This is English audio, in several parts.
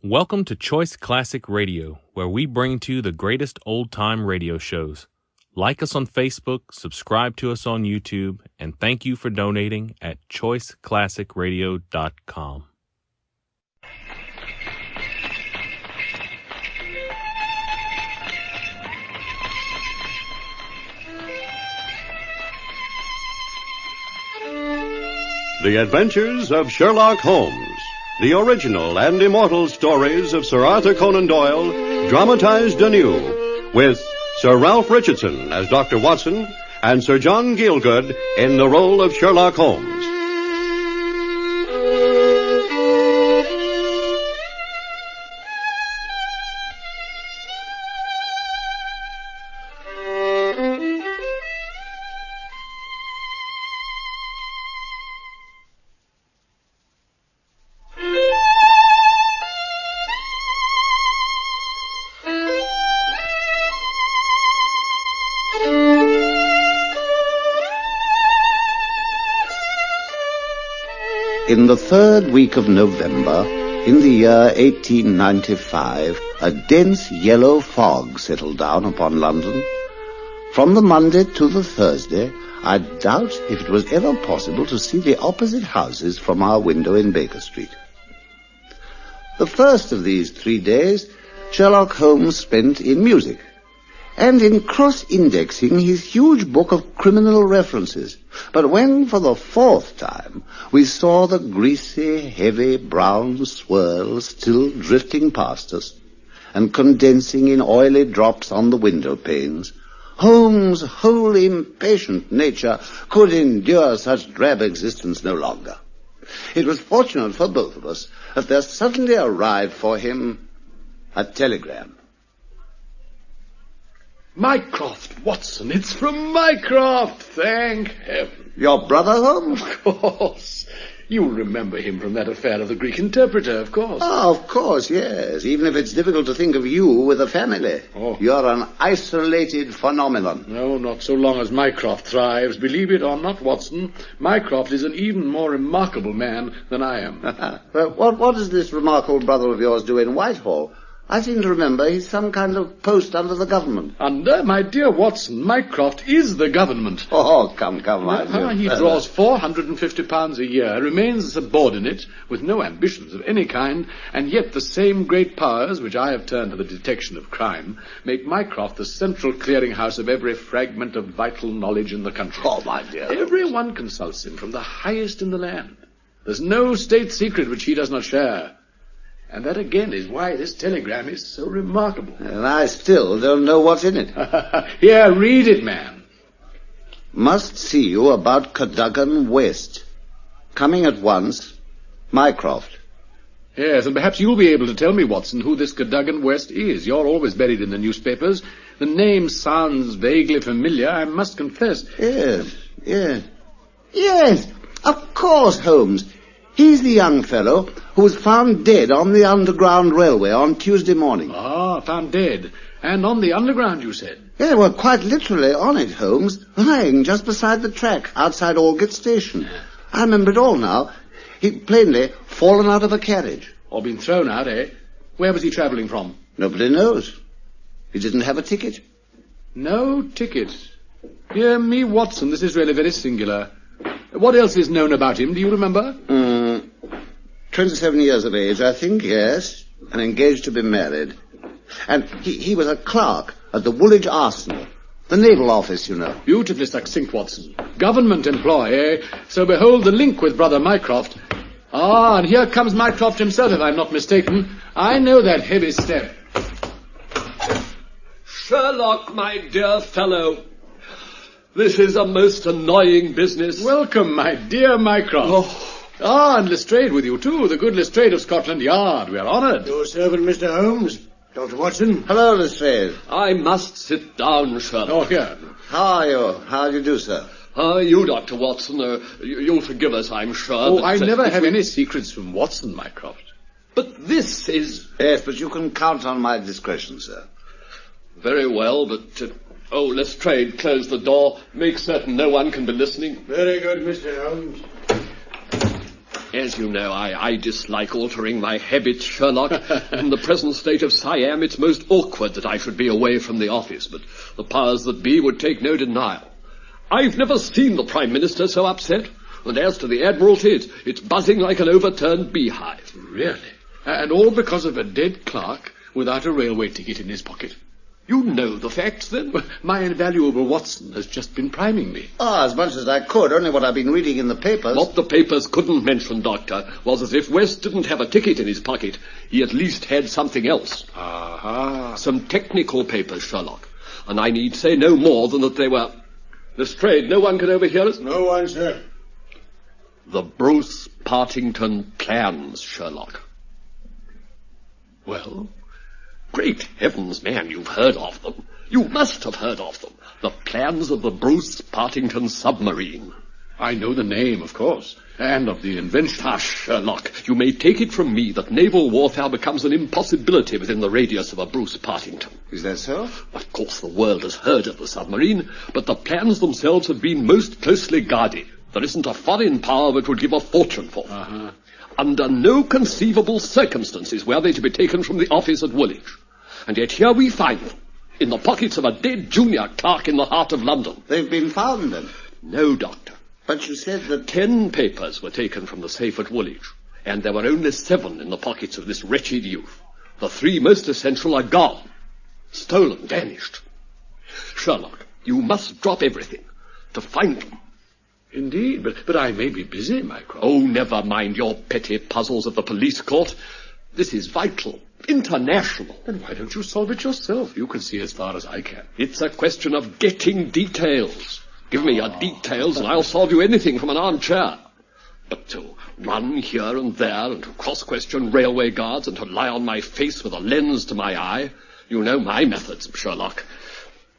Welcome to Choice Classic Radio, where we bring to you the greatest old-time radio shows. Like us on Facebook, subscribe to us on YouTube, and thank you for donating at choiceclassicradio.com. The Adventures of Sherlock Holmes. The original and immortal stories of Sir Arthur Conan Doyle, dramatized anew, with Sir Ralph Richardson as Dr. Watson and Sir John Gielgud in the role of Sherlock Holmes. In the third week of November, in the year 1895, a dense yellow fog settled down upon London. From the Monday to the Thursday, I doubt if it was ever possible to see the opposite houses from our window in Baker Street. The first of these 3 days, Sherlock Holmes spent in music, and in cross-indexing his huge book of criminal references. But when, for the fourth time, we saw the greasy, heavy, brown swirl still drifting past us, and condensing in oily drops on the window panes, Holmes' whole impatient nature could endure such drab existence no longer. It was fortunate for both of us that there suddenly arrived for him a telegram. Mycroft, Watson, it's from Mycroft, thank heaven. Your brother, Holmes? Of course. You'll remember him from that affair of the Greek interpreter, of course. Oh, of course, yes. Even if it's difficult to think of you with a family. Oh. You're an isolated phenomenon. No, not so long as Mycroft thrives. Believe it or not, Watson, Mycroft is an even more remarkable man than I am. Well, what does this remarkable brother of yours do in Whitehall? I seem to remember he's some kind of post under the government. Under? My dear Watson, Mycroft is the government. Oh, come, my dear. He draws £450 a year, remains a subordinate, with no ambitions of any kind, and yet the same great powers which I have turned to the detection of crime make Mycroft the central clearinghouse of every fragment of vital knowledge in the country. Oh, my dear. Everyone consults him, from the highest in the land. There's no state secret which he does not share. And that, again, is why this telegram is so remarkable. And I still don't know what's in it. Here, read it, man. Must see you about Cadogan West. Coming at once, Mycroft. Yes, and perhaps you'll be able to tell me, Watson, who this Cadogan West is. You're always buried in the newspapers. The name sounds vaguely familiar, I must confess. Yes, of course, Holmes. He's the young fellow who was found dead on the Underground Railway on Tuesday morning. Ah, found dead. And on the Underground, you said? Yeah, well, quite literally on it, Holmes, lying just beside the track outside Aldgate Station. I remember it all now. He'd plainly fallen out of a carriage. Or been thrown out, eh? Where was he travelling from? Nobody knows. He didn't have a ticket. No ticket. Dear me, Watson, this is really very singular. What else is known about him, do you remember? 27 years of age, I think, yes. And engaged to be married. And he was a clerk at the Woolwich Arsenal. The naval office, you know. Beautifully succinct, Watson. Government employee, eh? So behold the link with Brother Mycroft. Ah, and here comes Mycroft himself, if I'm not mistaken. I know that heavy step. Sherlock, my dear fellow. This is a most annoying business. Welcome, my dear Mycroft. Oh. Ah, and Lestrade with you, too. The good Lestrade of Scotland Yard. We are honoured. Your servant, Mr. Holmes. Dr. Watson. Hello, Lestrade. I must sit down, Sherlock. Oh, here. How are you? How do you do, sir? You, Dr. Watson, you'll forgive us, I'm sure. Oh, I never have any secrets from Watson, Mycroft. But this is... Yes, but you can count on my discretion, sir. Very well, but... Lestrade, close the door. Make certain no one can be listening. Very good, Mr. Holmes. As you know, I dislike altering my habits, Sherlock. In the present state of Siam, it's most awkward that I should be away from the office, but the powers that be would take no denial. I've never seen the Prime Minister so upset, and as to the Admiralty, it's buzzing like an overturned beehive. Really? And all because of a dead clerk without a railway ticket in his pocket? You know the facts, then? Well, my invaluable Watson has just been priming me. As much as I could, only what I've been reading in the papers. What the papers couldn't mention, Doctor, was that if West didn't have a ticket in his pocket, he at least had something else. Aha. Some technical papers, Sherlock. And I need say no more than that they were... Lestrade, no one can overhear us? No one, sir. The Bruce Partington plans, Sherlock. Well? Great heavens, man, you've heard of them. You must have heard of them. The plans of the Bruce Partington submarine. I know the name, of course, and of the invention. Hush, Sherlock. You may take it from me that naval warfare becomes an impossibility within the radius of a Bruce Partington. Is that so? Of course, the world has heard of the submarine, but the plans themselves have been most closely guarded. There isn't a foreign power that would give a fortune for them. Uh-huh. Under no conceivable circumstances were they to be taken from the office at Woolwich. And yet here we find them, in the pockets of a dead junior clerk in the heart of London. They've been found, then? No, Doctor. But you said that... 10 papers were taken from the safe at Woolwich, and there were only 7 in the pockets of this wretched youth. The 3 most essential are gone. Stolen, vanished. Sherlock, you must drop everything to find them. Indeed, but I may be busy, Mycroft. Oh, never mind your petty puzzles of the police court. This is vital, international. Then why don't you solve it yourself? You can see as far as I can. It's a question of getting details. Give me your details and I'll solve you anything from an armchair. But to run here and there and to cross-question railway guards and to lie on my face with a lens to my eye, you know my methods, Sherlock.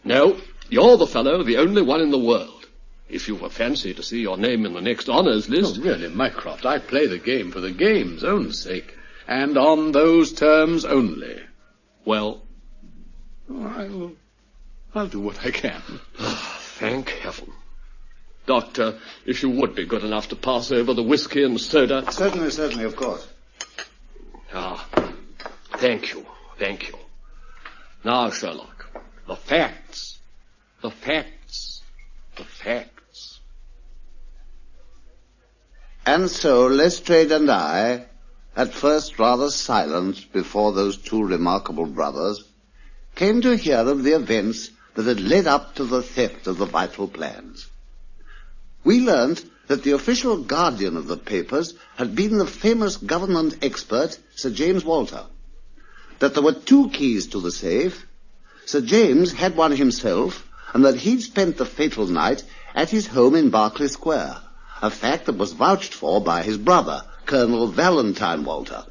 No, you're the fellow, the only one in the world. If you've a fancy to see your name in the next honours list... Oh, really, Mycroft, I play the game for the game's own sake, and on those terms only. Well? I'll do what I can. Thank heaven. Doctor, if you would be good enough to pass over the whiskey and soda... Certainly, of course. Ah, thank you. Now, Sherlock, the facts. And so Lestrade and I, at first rather silent before those 2 remarkable brothers, came to hear of the events that had led up to the theft of the vital plans. We learnt that the official guardian of the papers had been the famous government expert, Sir James Walter. That there were 2 keys to the safe. Sir James had one himself, and that he'd spent the fatal night at his home in Berkeley Square, a fact that was vouched for by his brother, Colonel Valentine Walter.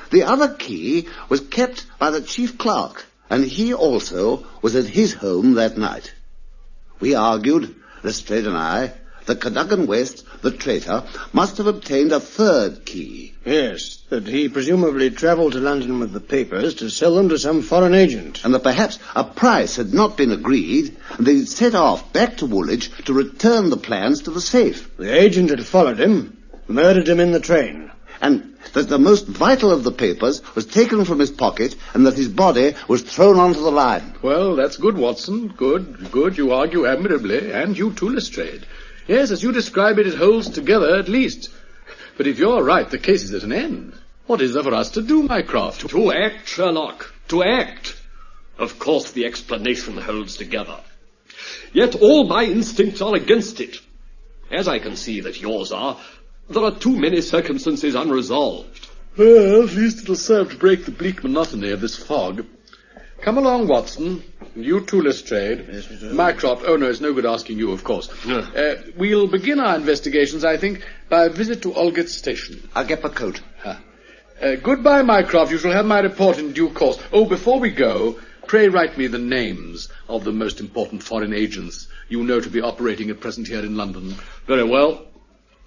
The other key was kept by the chief clerk, and he also was at his home that night. We argued, Lestrade and I, that Cadogan West, the traitor, must have obtained a 3rd key. Yes, that he presumably travelled to London with the papers to sell them to some foreign agent. And that perhaps a price had not been agreed, and they'd set off back to Woolwich to return the plans to the safe. The agent had followed him, murdered him in the train. And that the most vital of the papers was taken from his pocket, and that his body was thrown onto the line. Well, that's good, Watson. Good. You argue admirably, and you too, Lestrade. Yes, as you describe it, it holds together at least. But if you're right, the case is at an end. What is there for us to do, Mycroft? To act, Sherlock. To act. Of course the explanation holds together. Yet all my instincts are against it. As I can see that yours are, there are too many circumstances unresolved. Well, at least it'll serve to break the bleak monotony of this fog. Come along, Watson. You too, Lestrade. Yes, Mr. Mycroft. Oh, no, it's no good asking you, of course. We'll begin our investigations, I think, by a visit to Aldgate Station. I'll get my coat. Goodbye, Mycroft. You shall have my report in due course. Oh, before we go, pray write me the names of the most important foreign agents you know to be operating at present here in London. Very well.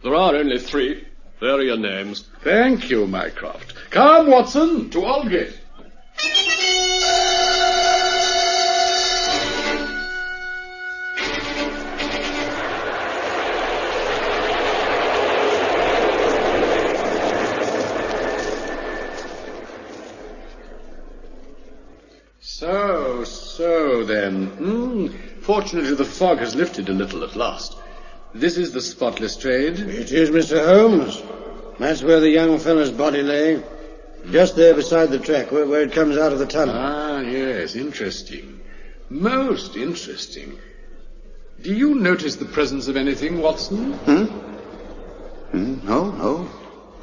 There are only 3. There are your names. Thank you, Mycroft. Come, Watson, to Aldgate. So then. Fortunately, the fog has lifted a little at last. This is the spot, Lestrade. It is, Mr. Holmes. That's where the young fellow's body lay. Just there beside the track, where it comes out of the tunnel. Ah, yes, interesting. Most interesting. Do you notice the presence of anything, Watson? No.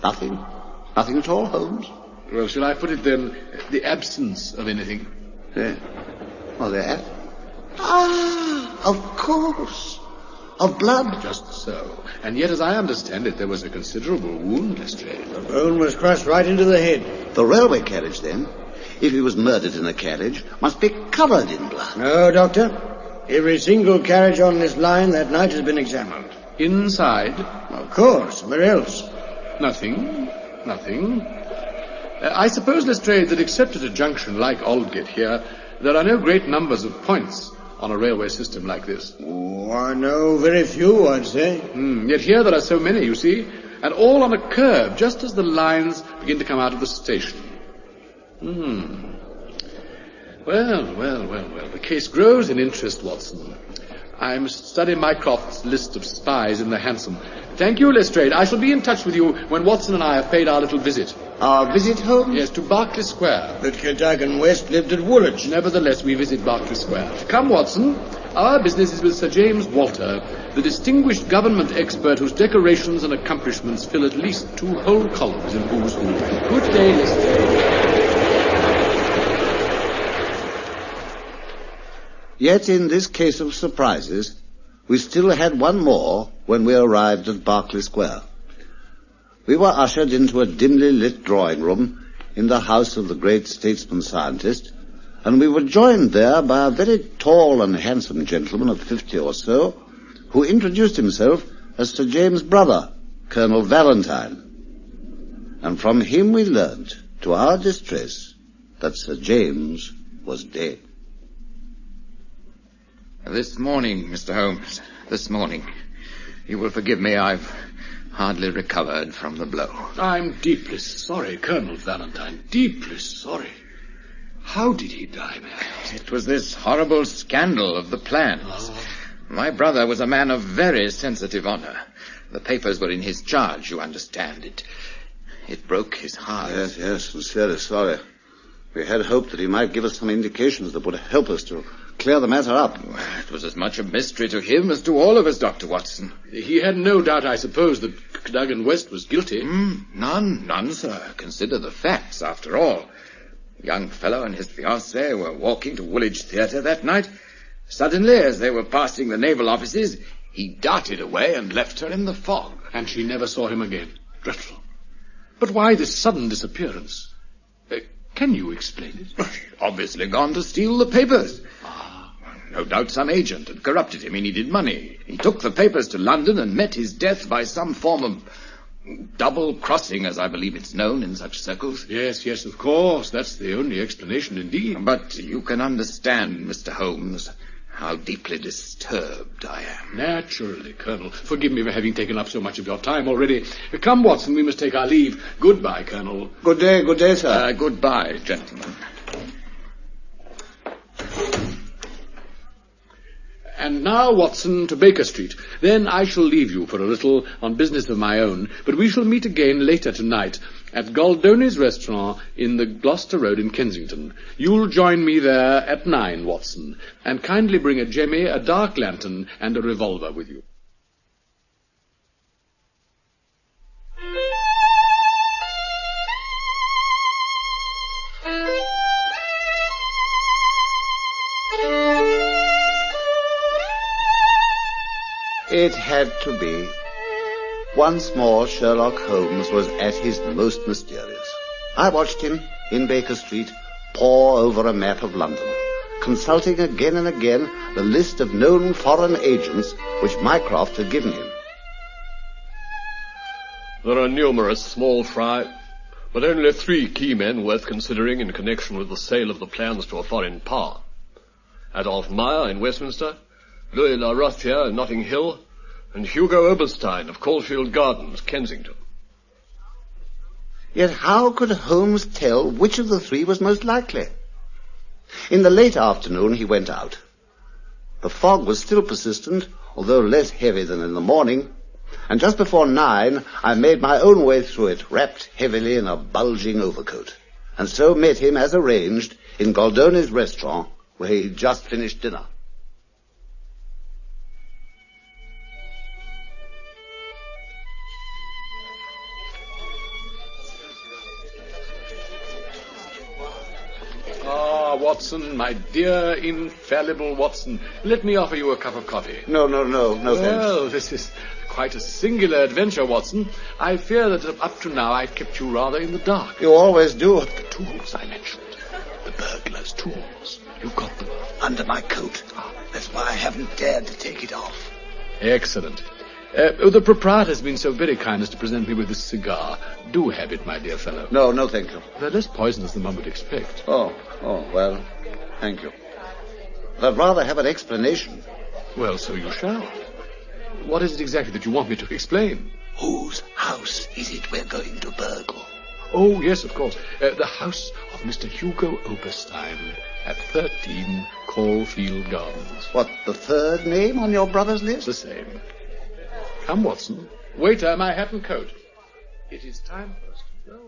Nothing. Nothing at all, Holmes. Well, shall I put it then, the absence of anything? There. Of course. Of blood. Just so. And yet, as I understand it, there was a considerable wound, Lestrade. The bone was crushed right into the head. The railway carriage, then, if he was murdered in a carriage, must be covered in blood. No, Doctor. Every single carriage on this line that night has been examined. Inside? Of course. Where else? Nothing. I suppose, Lestrade, that except at a junction like Aldgate here, there are no great numbers of points on a railway system like this. Oh, I know very few, I'd say. Yet here there are so many, you see, and all on a curve, just as the lines begin to come out of the station. Well, the case grows in interest, Watson. I must study Mycroft's list of spies in the hansom. Thank you, Lestrade. I shall be in touch with you when Watson and I have paid our little visit. Our visit, Holmes? Yes, to Berkeley Square. But Cadogan West lived at Woolwich. Nevertheless, we visit Berkeley Square. Come, Watson. Our business is with Sir James Walter, the distinguished government expert whose decorations and accomplishments fill at least 2 whole columns in Who's Who. Good day, Lestrade. Yet in this case of surprises, we still had one more when we arrived at Berkeley Square. We were ushered into a dimly lit drawing room in the house of the great statesman-scientist, and we were joined there by a very tall and handsome gentleman of 50 or so, who introduced himself as Sir James' brother, Colonel Valentine. And from him we learnt, to our distress, that Sir James was dead. This morning, Mr. Holmes, this morning. You will forgive me, I've hardly recovered from the blow. I'm deeply sorry, Colonel Valentine, deeply sorry. How did he die, may I ask? It was this horrible scandal of the plans. My brother was a man of very sensitive honor. The papers were in his charge, you understand. It broke his heart. Yes, sincerely sorry. We had hoped that he might give us some indications that would help us to clear the matter up. Well, it was as much a mystery to him as to all of us, Dr. Watson. He had no doubt, I suppose, that Cadogan West was guilty. None, sir. Consider the facts, after all. The young fellow and his fiancée were walking to Woolwich Theatre that night. Suddenly, as they were passing the naval offices, he darted away and left her in the fog. And she never saw him again. Dreadful. But why this sudden disappearance? Can you explain it? He'd obviously gone to steal the papers. No doubt some agent had corrupted him. He needed money. He took the papers to London and met his death by some form of double-crossing, as I believe it's known in such circles. Yes, of course. That's the only explanation indeed. But you can understand, Mr. Holmes, how deeply disturbed I am. Naturally, Colonel. Forgive me for having taken up so much of your time already. Come, Watson, we must take our leave. Goodbye, Colonel. Good day, sir. Goodbye, gentlemen. And now, Watson, to Baker Street. Then I shall leave you for a little on business of my own, but we shall meet again later tonight at Goldoni's restaurant in the Gloucester Road in Kensington. You'll join me there at 9, Watson, and kindly bring a jemmy, a dark lantern, and a revolver with you. It had to be. Once more, Sherlock Holmes was at his most mysterious. I watched him, in Baker Street, pore over a map of London, consulting again and again the list of known foreign agents which Mycroft had given him. There are numerous small fry, but only 3 key men worth considering in connection with the sale of the plans to a foreign power. Adolph Meyer in Westminster, Louis La Rothiere in Notting Hill, and Hugo Oberstein of Caulfield Gardens, Kensington. Yet how could Holmes tell which of the 3 was most likely? In the late afternoon, he went out. The fog was still persistent, although less heavy than in the morning, and just before 9, I made my own way through it, wrapped heavily in a bulging overcoat, and so met him, as arranged, in Goldoni's restaurant, where he'd just finished dinner. Watson, my dear, infallible Watson, let me offer you a cup of coffee. No, thanks. Well, this is quite a singular adventure, Watson. I fear that up to now I've kept you rather in the dark. You always do. The tools I mentioned. The burglar's tools. You've got them. Under my coat. That's why I haven't dared to take it off. Excellent. The proprietor's been so very kind as to present me with this cigar. Do have it, my dear fellow. No, thank you. They're less poisonous than one would expect. Oh, well, thank you. But I'd rather have an explanation. Well, so you shall. What is it exactly that you want me to explain? Whose house is it we're going to burgle? Oh, yes, of course. The house of Mr. Hugo Oberstein at 13 Caulfield Gardens. What, the third name on your brother's list? The same. Come, Watson. Waiter, my hat and coat. It is time for us to go.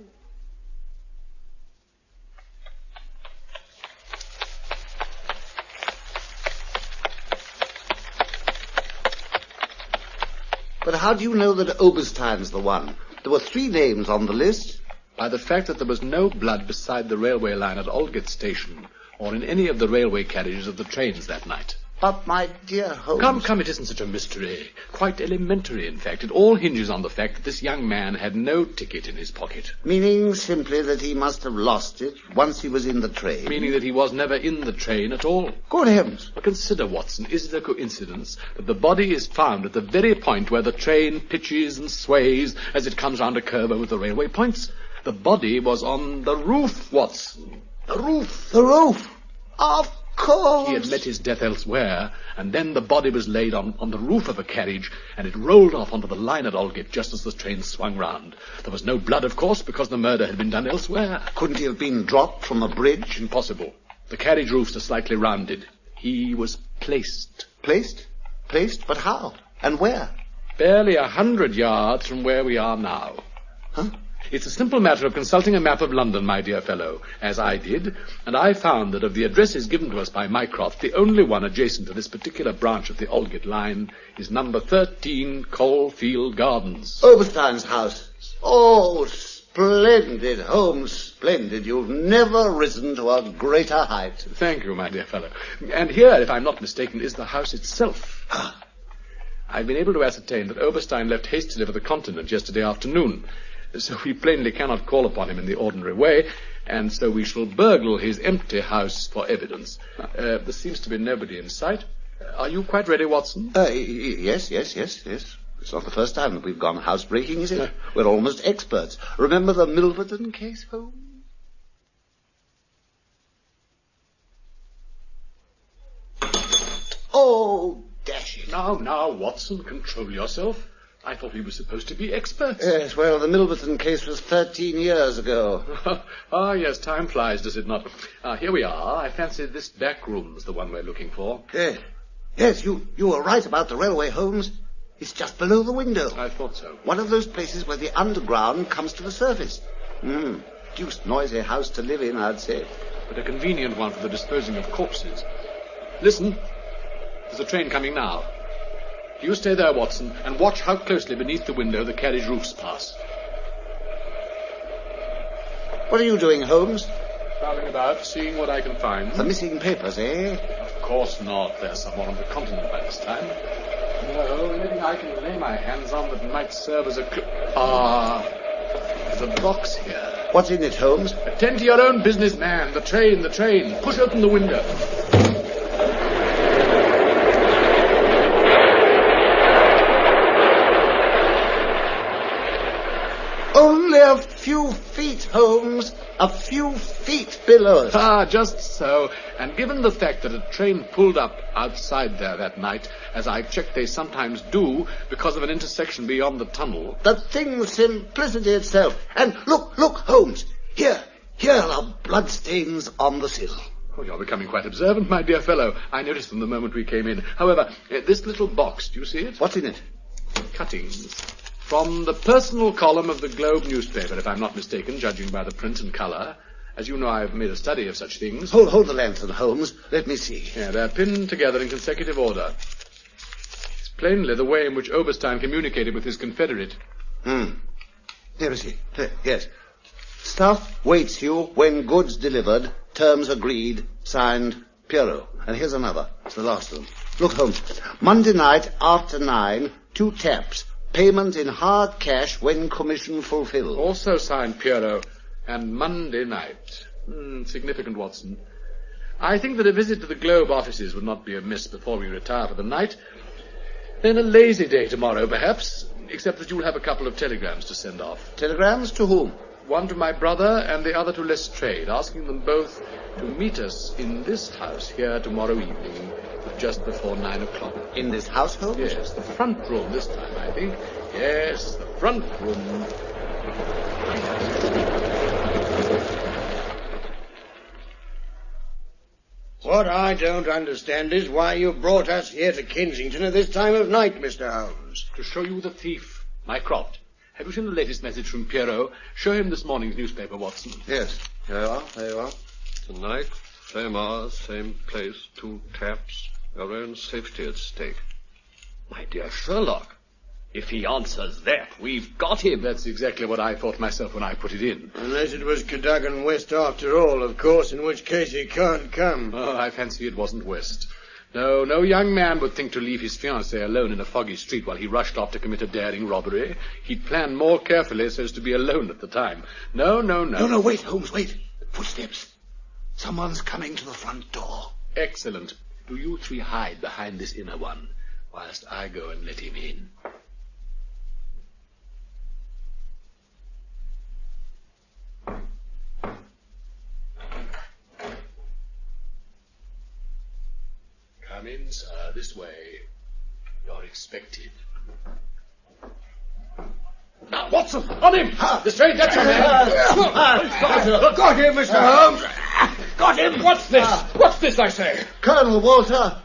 But how do you know that Oberstein's the one? There were 3 names on the list. By the fact that there was no blood beside the railway line at Aldgate Station or in any of the railway carriages of the trains that night. But, my dear Holmes... Come, it isn't such a mystery. Quite elementary, in fact. It all hinges on the fact that this young man had no ticket in his pocket. Meaning simply that he must have lost it once he was in the train. Meaning that he was never in the train at all. Good heavens. But consider, Watson, is it a coincidence that the body is found at the very point where the train pitches and sways as it comes round a curve over the railway points? The body was on the roof, Watson. The roof. The roof? Of course. He had met his death elsewhere, and then the body was laid on the roof of a carriage, and it rolled off onto the line at Aldgate just as the train swung round. There was no blood, of course, because the murder had been done elsewhere. Couldn't he have been dropped from a bridge? Impossible. The carriage roofs are slightly rounded. He was placed. Placed? Placed? But how? And where? Barely 100 yards from where we are now. Huh? It's a simple matter of consulting a map of London, my dear fellow, as I did, and I found that of the addresses given to us by Mycroft, the only one adjacent to this particular branch of the Aldgate line is number 13 Caulfield Gardens. Oberstein's house. Oh, splendid, Holmes, splendid. You've never risen to a greater height. Thank you, my dear fellow. And here, if I'm not mistaken, is the house itself. I've been able to ascertain that Oberstein left hastily for the continent yesterday afternoon. So we plainly cannot call upon him in the ordinary way, and so we shall burgle his empty house for evidence. There seems to be nobody in sight. Are you quite ready, Watson? Yes. It's not the first time that we've gone housebreaking, is it? We're almost experts. Remember the Milverton case, Holmes? Oh, dash it. Now, Watson, control yourself. I thought we were supposed to be experts. Yes, well, the Milverton case was 13 years ago. Yes, time flies, does it not? Here we are. I fancy this back room's the one we're looking for. Yes, you were right about the railway, Holmes. It's just below the window. I thought so. One of those places where the underground comes to the surface. Deuced noisy house to live in, I'd say. But a convenient one for the disposing of corpses. Listen, there's a train coming now. You stay there, Watson, and watch how closely beneath the window the carriage roofs pass. What are you doing, Holmes? Prowling about, seeing what I can find. The missing papers, eh? Of course not. They're somewhere on the continent by this time. No, anything I can lay my hands on that might serve as a clue. There's a box here. What's in it, Holmes? Attend to your own business, man. The train. Push open the window. Only a few feet, Holmes. A few feet below us. Just so. And given the fact that a train pulled up outside there that night, as I've checked they sometimes do, because of an intersection beyond the tunnel. The thing's simplicity itself. And look, Holmes. Here are bloodstains on the sill. Oh, you're becoming quite observant, my dear fellow. I noticed them the moment we came in. However, this little box, do you see it? What's in it? Cuttings. From the personal column of the Globe newspaper, if I'm not mistaken, judging by the print and colour. As you know, I've made a study of such things. Hold the lantern, Holmes. Let me see. Yeah, they're pinned together in consecutive order. It's plainly the way in which Oberstein communicated with his confederate. Here is he. Yes. Stuff waits you when goods delivered, terms agreed, signed, Pierrot. And here's another. It's the last of them. Look, Holmes. Monday night after 9, 2 taps. Payment in hard cash when commission fulfilled. Also signed Pierrot. And Monday night. Significant, Watson. I think that a visit to the Globe offices would not be amiss before we retire for the night. Then a lazy day tomorrow, perhaps, except that you'll have a couple of telegrams to send off. Telegrams to whom? One to my brother and the other to Lestrade, asking them both to meet us in this house here tomorrow evening, just before 9 o'clock. In this house, Holmes? Yes, the front room this time, I think. Yes, the front room. What I don't understand is why you brought us here to Kensington at this time of night, Mr. Holmes. To show you the thief, Mycroft. Have you seen the latest message from Pierrot? Show him this morning's newspaper, Watson. Yes. There you are. Tonight, same hour, same place, 2 taps. Your own safety at stake. My dear Sherlock, if he answers that, we've got him. That's exactly what I thought myself when I put it in. Unless it was Cadogan West after all, of course, in which case he can't come. Oh, I fancy it wasn't West. No young man would think to leave his fiancée alone in a foggy street while he rushed off to commit a daring robbery. He'd planned more carefully so as to be alone at the time. No. No, wait, Holmes, wait. Footsteps. Someone's coming to the front door. Excellent. Do you 3 hide behind this inner one, whilst I go and let him in. Come in, sir, this way. You're expected. Now, Watson, on him! Lestrade, that's your man! Got him, Mr. Holmes! Got him! What's this? What's this, I say? Colonel Walter.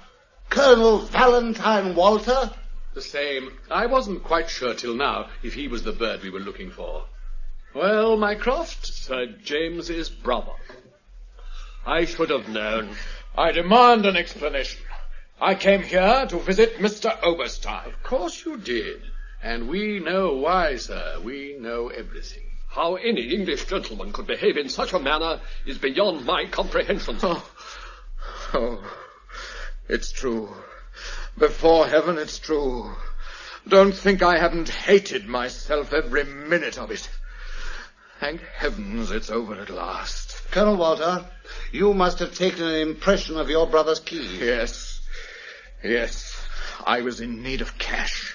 Colonel Valentine Walter. The same. I wasn't quite sure till now if he was the bird we were looking for. Well, Mycroft? Sir James's brother. I should have known. I demand an explanation. I came here to visit Mr. Oberstein. Of course you did. And we know why, sir. We know everything. How any English gentleman could behave in such a manner is beyond my comprehension. Oh, it's true. Before heaven, it's true. Don't think I haven't hated myself every minute of it. Thank heavens it's over at last. Colonel Walter, you must have taken an impression of your brother's key. Yes. I was in need of cash.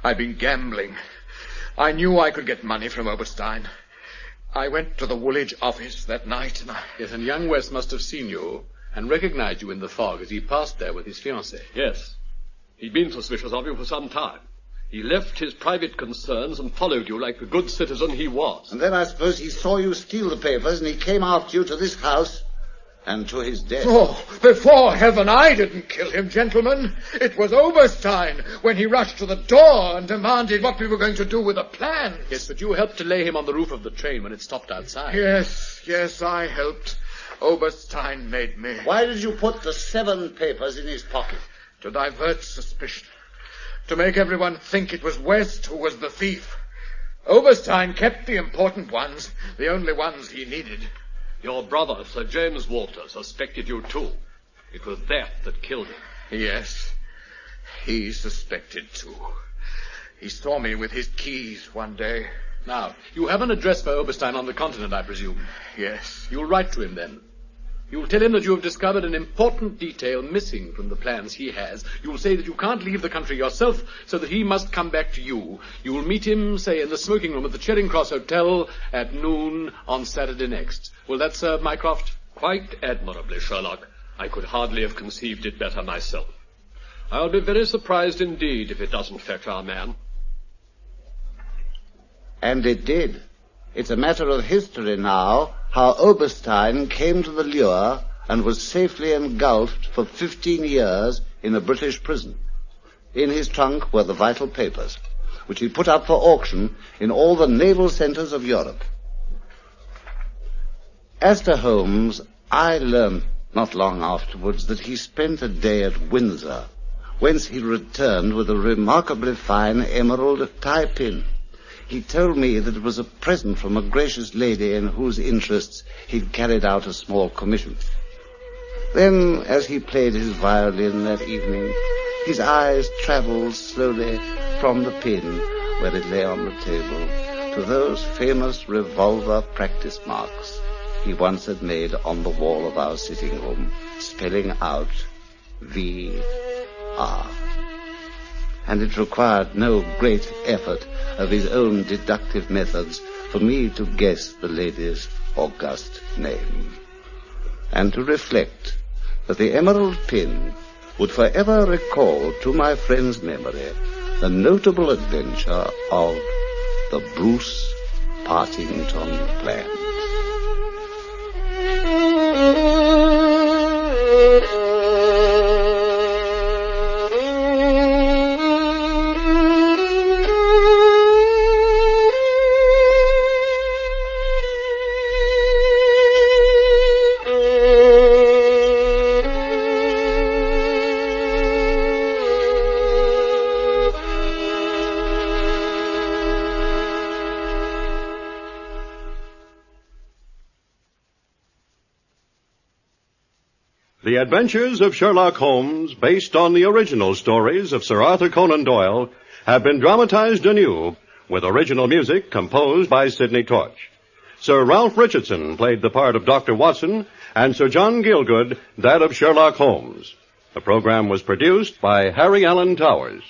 I'd been gambling. I knew I could get money from Oberstein. I went to the Woolwich office that night and Yes, and young West must have seen you and recognized you in the fog as he passed there with his fiancée. Yes. He'd been suspicious of you for some time. He left his private concerns and followed you like the good citizen he was. And then I suppose he saw you steal the papers and he came after you to this house and to his death. Oh, before heaven, I didn't kill him, gentlemen. It was Oberstein when he rushed to the door and demanded what we were going to do with the plans. Yes, but you helped to lay him on the roof of the train when it stopped outside. Yes, I helped. Oberstein made me. Why did you put the 7 papers in his pocket? To divert suspicion. To make everyone think it was West who was the thief. Oberstein kept the important ones, the only ones he needed. Your brother, Sir James Walter, suspected you too. It was that killed him. Yes, he suspected too. He saw me with his keys one day. Now, you have an address for Oberstein on the continent, I presume. Yes. You'll write to him then. You'll tell him that you have discovered an important detail missing from the plans he has. You'll say that you can't leave the country yourself, so that he must come back to you. You'll meet him, say, in the smoking room at the Charing Cross Hotel at noon on Saturday next. Will that serve, Mycroft? Quite admirably, Sherlock. I could hardly have conceived it better myself. I'll be very surprised indeed if it doesn't fetch our man. And it did. It's a matter of history now how Oberstein came to the lure and was safely engulfed for 15 years in a British prison. In his trunk were the vital papers, which he put up for auction in all the naval centers of Europe. As to Holmes, I learned not long afterwards that he spent a day at Windsor, whence he returned with a remarkably fine emerald tie-pin. He told me that it was a present from a gracious lady in whose interests he'd carried out a small commission. Then, as he played his violin that evening, his eyes traveled slowly from the pin, where it lay on the table, to those famous revolver practice marks he once had made on the wall of our sitting room, spelling out V.R. And it required no great effort of his own deductive methods for me to guess the lady's august name, and to reflect that the emerald pin would forever recall to my friend's memory the notable adventure of the Bruce Partington plan. The Adventures of Sherlock Holmes, based on the original stories of Sir Arthur Conan Doyle, have been dramatized anew with original music composed by Sidney Torch. Sir Ralph Richardson played the part of Dr. Watson, and Sir John Gielgud that of Sherlock Holmes. The program was produced by Harry Allen Towers.